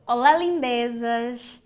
Olá, lindezas!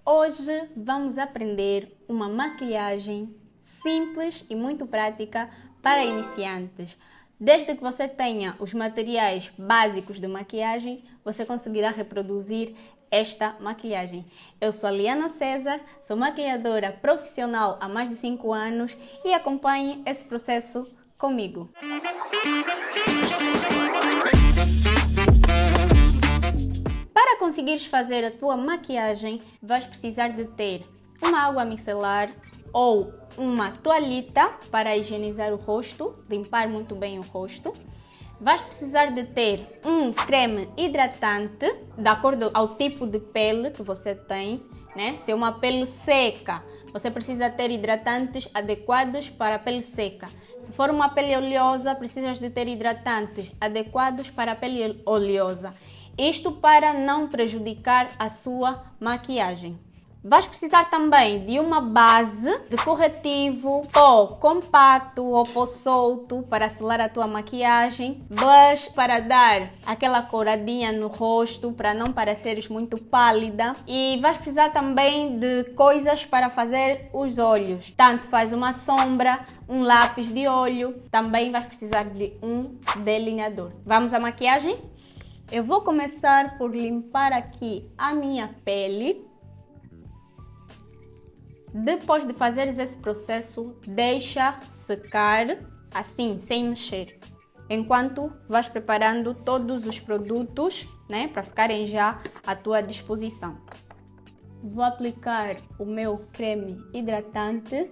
Hoje vamos aprender uma maquilhagem simples e muito prática para iniciantes. Desde que você tenha os materiais básicos de maquiagem, você conseguirá reproduzir esta maquilhagem. Eu sou a Liana César, sou maquiadora profissional há mais de 5 anos e acompanhe esse processo comigo. Para conseguires fazer a tua maquiagem, vais precisar de ter uma água micelar ou uma toalhita para higienizar o rosto, limpar muito bem o rosto. Vais precisar de ter um creme hidratante, de acordo ao tipo de pele que você tem, né? Se é uma pele seca, você precisa ter hidratantes adequados para a pele seca. Se for uma pele oleosa, precisas de ter hidratantes adequados para a pele oleosa. Isto para não prejudicar a sua maquiagem. Vais precisar também de uma base de corretivo ou compacto ou pó solto para selar a tua maquiagem. Blush para dar aquela coradinha no rosto, para não pareceres muito pálida. E vais precisar também de coisas para fazer os olhos. Tanto faz uma sombra, um lápis de olho. Também vais precisar de um delineador. Vamos à maquiagem? Eu vou começar por limpar aqui a minha pele. Depois de fazeres esse processo, deixa secar assim, sem mexer. Enquanto vais preparando todos os produtos, né, para ficarem já à tua disposição. Vou aplicar o meu creme hidratante.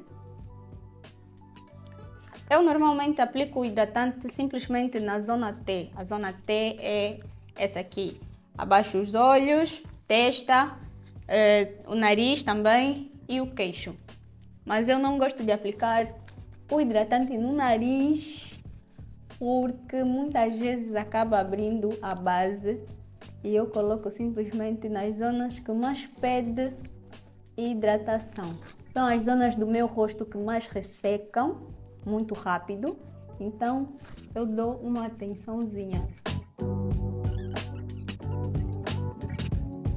Eu normalmente aplico o hidratante simplesmente na zona T. A zona T é essa aqui. Abaixo os olhos, testa, o nariz também e o queixo. Mas eu não gosto de aplicar o hidratante no nariz porque muitas vezes acaba abrindo a base e eu coloco simplesmente nas zonas que mais pede hidratação. São as zonas do meu rosto que mais ressecam muito rápido, então eu dou uma atençãozinha.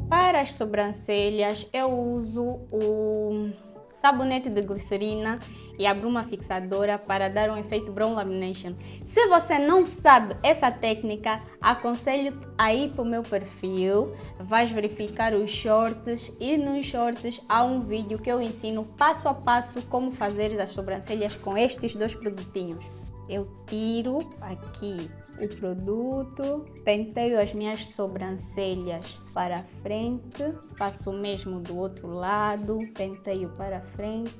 Para as sobrancelhas eu uso o sabonete de glicerina e a bruma fixadora para dar um efeito brow lamination. Se você não sabe essa técnica, aconselho a ir para o meu perfil, vais verificar os shorts e nos shorts há um vídeo que eu ensino passo a passo como fazer as sobrancelhas com estes dois produtinhos. Eu tiro aqui o produto, penteio as minhas sobrancelhas para frente, faço o mesmo do outro lado, penteio para frente,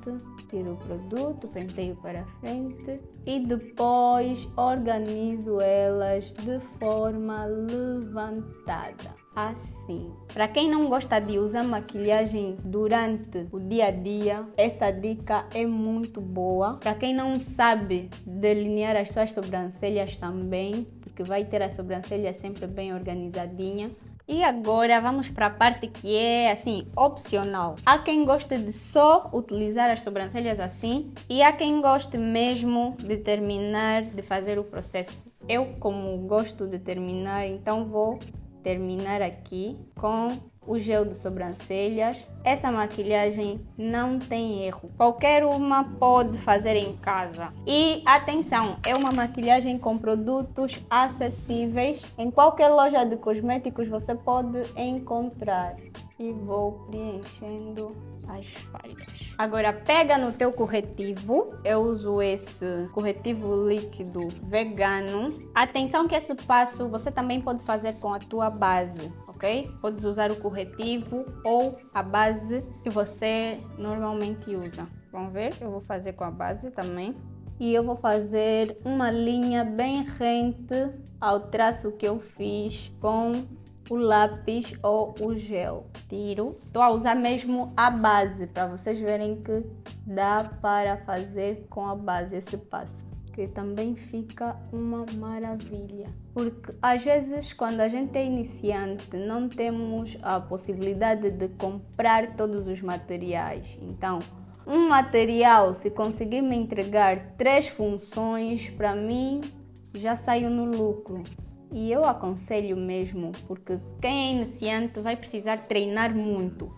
tiro o produto, penteio para frente e depois organizo elas de forma levantada. Assim. Para quem não gosta de usar maquilhagem durante o dia a dia, essa dica é muito boa. Para quem não sabe delinear as suas sobrancelhas também, porque vai ter a sobrancelha sempre bem organizadinha. E agora vamos para a parte que é assim, opcional. Há quem goste de só utilizar as sobrancelhas assim e há quem goste mesmo de terminar de fazer o processo. Eu, como gosto de terminar, então vou terminar aqui com o gel de sobrancelhas. Essa maquilhagem não tem erro. Qualquer uma pode fazer em casa. E atenção, é uma maquilhagem com produtos acessíveis. Em qualquer loja de cosméticos você pode encontrar. E vou preenchendo as falhas. Agora pega no teu corretivo. Eu uso esse corretivo líquido vegano. Atenção que esse passo você também pode fazer com a tua base. Ok? Podes usar o corretivo ou a base que você normalmente usa. Vamos ver? Eu vou fazer com a base também. E eu vou fazer uma linha bem rente ao traço que eu fiz com o lápis ou o gel. Tiro. Estou a usar mesmo a base para vocês verem que dá para fazer com a base esse passo. Que também fica uma maravilha. Porque às vezes quando a gente é iniciante não temos a possibilidade de comprar todos os materiais. Então, um material, se conseguir me entregar 3 funções, para mim já saiu no lucro. E eu aconselho mesmo, porque quem é iniciante vai precisar treinar muito.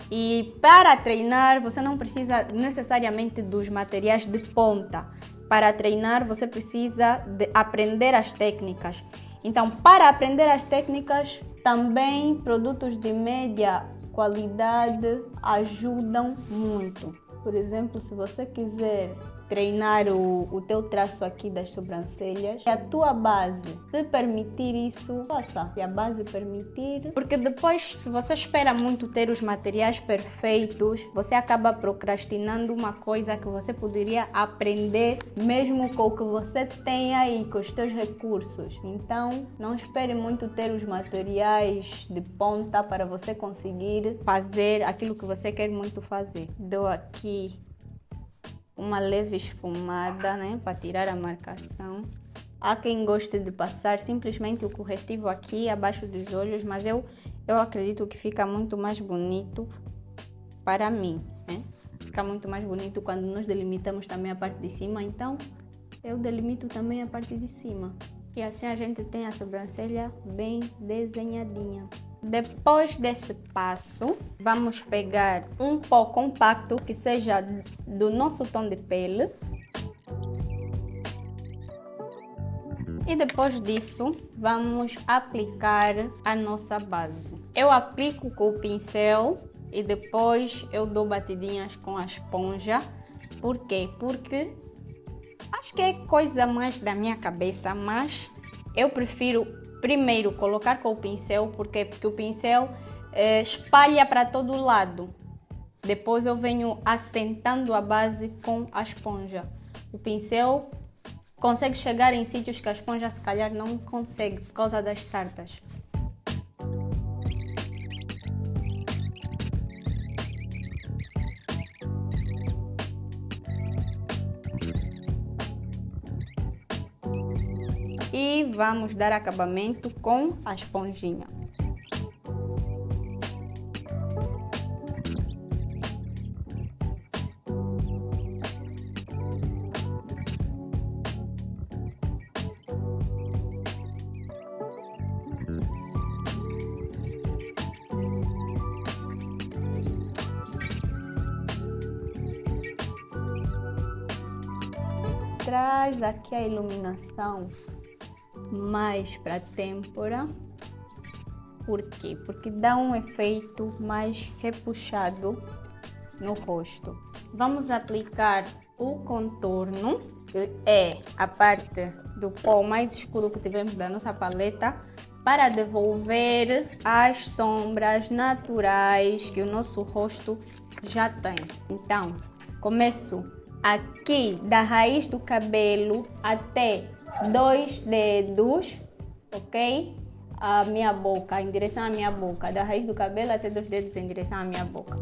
E para treinar, você não precisa necessariamente dos materiais de ponta. Para treinar, você precisa de aprender as técnicas. Então, para aprender as técnicas, também produtos de média qualidade ajudam muito. Por exemplo, se você quiser treinar o teu traço aqui das sobrancelhas, a tua base te permitir isso, faça. Se a base permitir, porque depois, se você espera muito ter os materiais perfeitos, você acaba procrastinando uma coisa que você poderia aprender mesmo com o que você tem aí, com os teus recursos. Então, não espere muito ter os materiais de ponta para você conseguir fazer aquilo que você quer muito fazer. Dou aqui uma leve esfumada, né, para tirar a marcação. Há quem goste de passar simplesmente o corretivo aqui abaixo dos olhos, mas eu acredito que fica muito mais bonito para mim, né? Fica muito mais bonito quando nós delimitamos também a parte de cima, então eu delimito também a parte de cima. E assim a gente tem a sobrancelha bem desenhadinha. Depois desse passo, vamos pegar um pó compacto que seja do nosso tom de pele. E depois disso, vamos aplicar a nossa base. Eu aplico com o pincel e depois eu dou batidinhas com a esponja. Por quê? Porque acho que é coisa mais da minha cabeça, mas eu prefiro primeiro colocar com o pincel, porque o pincel espalha para todo lado. Depois eu venho assentando a base com a esponja. O pincel consegue chegar em sítios que a esponja se calhar não consegue por causa das sardas. E vamos dar acabamento com a esponjinha. Traz aqui a iluminação mais para a têmpora. Por quê? Porque dá um efeito mais repuxado no rosto. Vamos aplicar o contorno, que é a parte do pó mais escuro que tivemos da nossa paleta, para devolver as sombras naturais que o nosso rosto já tem. Então, começo aqui da raiz do cabelo até 2 dedos, ok? A minha boca, em direção à minha boca, da raiz do cabelo até 2 dedos em direção à minha boca.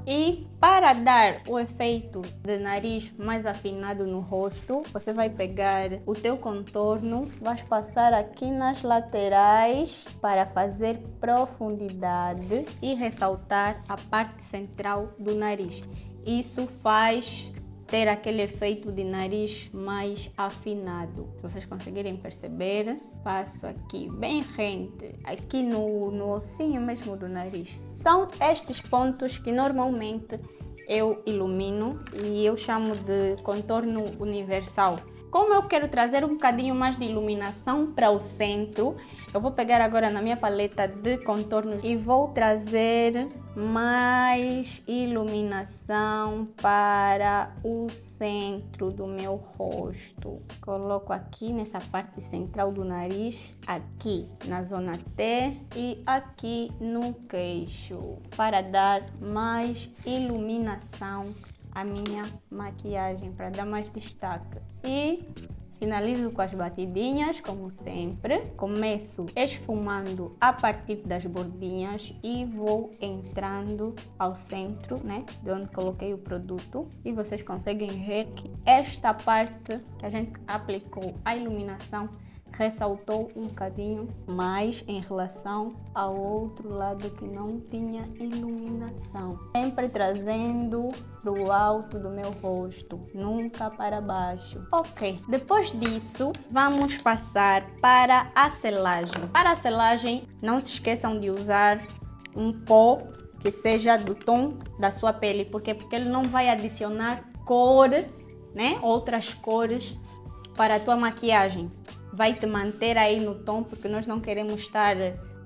E para dar o efeito de nariz mais afinado no rosto, você vai pegar o teu contorno, vai passar aqui nas laterais para fazer profundidade e ressaltar a parte central do nariz. Isso faz ter aquele efeito de nariz mais afinado. Se vocês conseguirem perceber, passo aqui bem rente, aqui no ossinho mesmo do nariz. São estes pontos que normalmente eu ilumino e eu chamo de contorno universal. Como eu quero trazer um bocadinho mais de iluminação para o centro, eu vou pegar agora na minha paleta de contornos e vou trazer mais iluminação para o centro do meu rosto. Coloco aqui nessa parte central do nariz, aqui na zona T e aqui no queixo, para dar mais iluminação a minha maquiagem, para dar mais destaque. E finalizo com as batidinhas, como sempre. Começo esfumando a partir das bordinhas e vou entrando ao centro, né, de onde coloquei o produto. E vocês conseguem ver que esta parte que a gente aplicou a iluminação ressaltou um bocadinho mais em relação ao outro lado que não tinha iluminação. Sempre trazendo pro alto do meu rosto, nunca para baixo. Ok, depois disso, vamos passar para a selagem. Para a selagem, não se esqueçam de usar um pó que seja do tom da sua pele. Porque ele não vai adicionar cor, né? Outras cores para a tua maquiagem. Vai te manter aí no tom, porque nós não queremos estar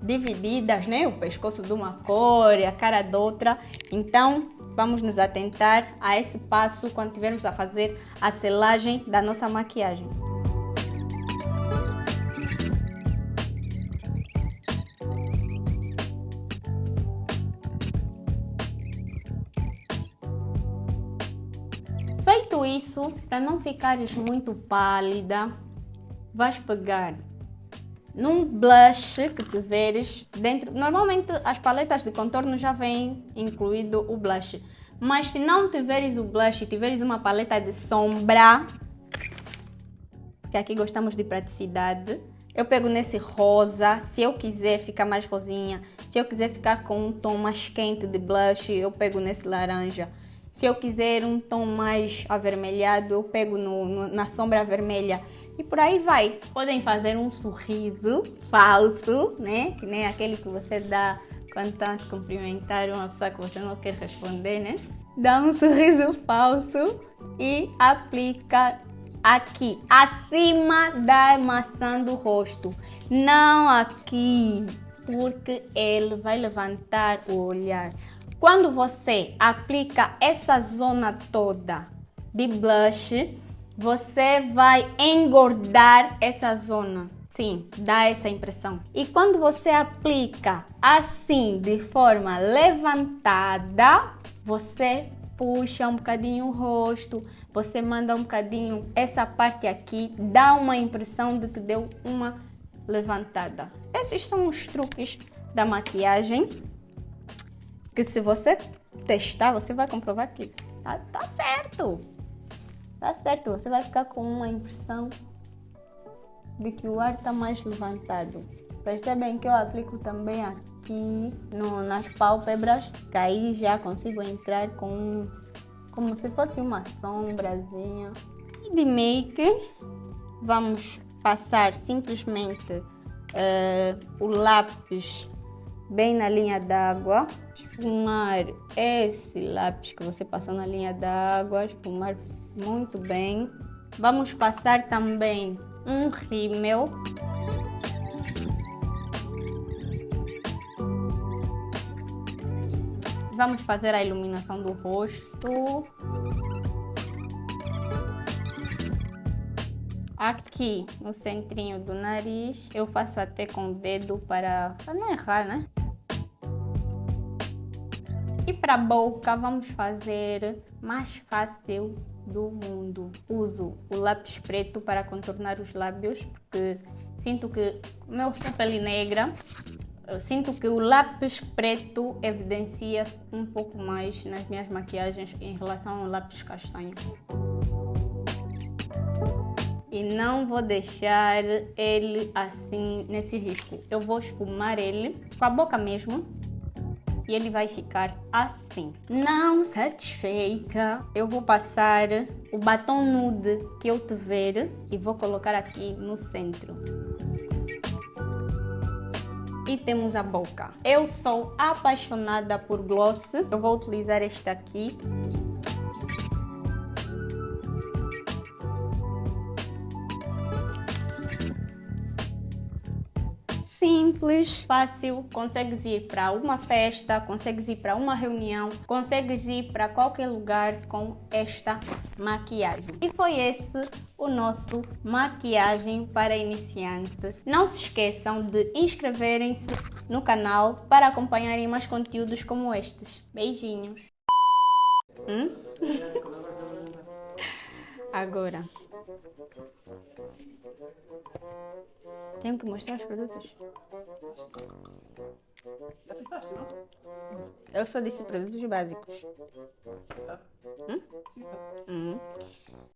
divididas, né? O pescoço de uma cor e a cara de outra. Então, vamos nos atentar a esse passo quando estivermos a fazer a selagem da nossa maquiagem. Feito isso, para não ficares muito pálida, vais pegar num blush que tiveres dentro. Normalmente as paletas de contorno já vêm incluído o blush, mas se não tiveres o blush e tiveres uma paleta de sombra, que aqui gostamos de praticidade, eu pego nesse rosa. Se eu quiser ficar mais rosinha, se eu quiser ficar com um tom mais quente de blush, eu pego nesse laranja. Se eu quiser um tom mais avermelhado, eu pego na sombra vermelha. E por aí vai. Podem fazer um sorriso falso, né? Que nem aquele que você dá quando está a cumprimentar uma pessoa que você não quer responder, né? Dá um sorriso falso e aplica aqui, acima da maçã do rosto. Não aqui, porque ele vai levantar o olhar. Quando você aplica essa zona toda de blush, você vai engordar essa zona. Sim, dá essa impressão. E quando você aplica assim, de forma levantada, você puxa um bocadinho o rosto, você manda um bocadinho essa parte aqui, dá uma impressão de que deu uma levantada. Esses são os truques da maquiagem, que se você testar, você vai comprovar que tá certo. Tá certo, você vai ficar com uma impressão de que o ar está mais levantado. Percebem que eu aplico também aqui nas pálpebras, que aí já consigo entrar com como se fosse uma sombrazinha. E de make, vamos passar simplesmente o lápis bem na linha d'água, esfumar esse lápis que você passou na linha d'água, esfumar muito bem. Vamos passar também um rímel. Vamos fazer a iluminação do rosto. Aqui no centrinho do nariz, eu faço até com o dedo para não errar, né? E para a boca, vamos fazer mais fácil do mundo. Uso o lápis preto para contornar os lábios, porque sinto que, como eu sou pele negra, eu sinto que o lápis preto evidencia-se um pouco mais nas minhas maquiagens em relação ao lápis castanho. E não vou deixar ele assim nesse risco. Eu vou esfumar ele com a boca mesmo. E ele vai ficar assim. Não satisfeita, eu vou passar o batom nude que eu tiver e vou colocar aqui no centro. E temos a boca. Eu sou apaixonada por gloss. Eu vou utilizar este aqui. Simples, fácil, consegues ir para uma festa, consegues ir para uma reunião, consegues ir para qualquer lugar com esta maquiagem. E foi esse o nosso maquiagem para iniciante. Não se esqueçam de inscreverem-se no canal para acompanharem mais conteúdos como estes. Beijinhos! Agora, tenho que mostrar os produtos. Acertaste, não? Eu só disse produtos básicos.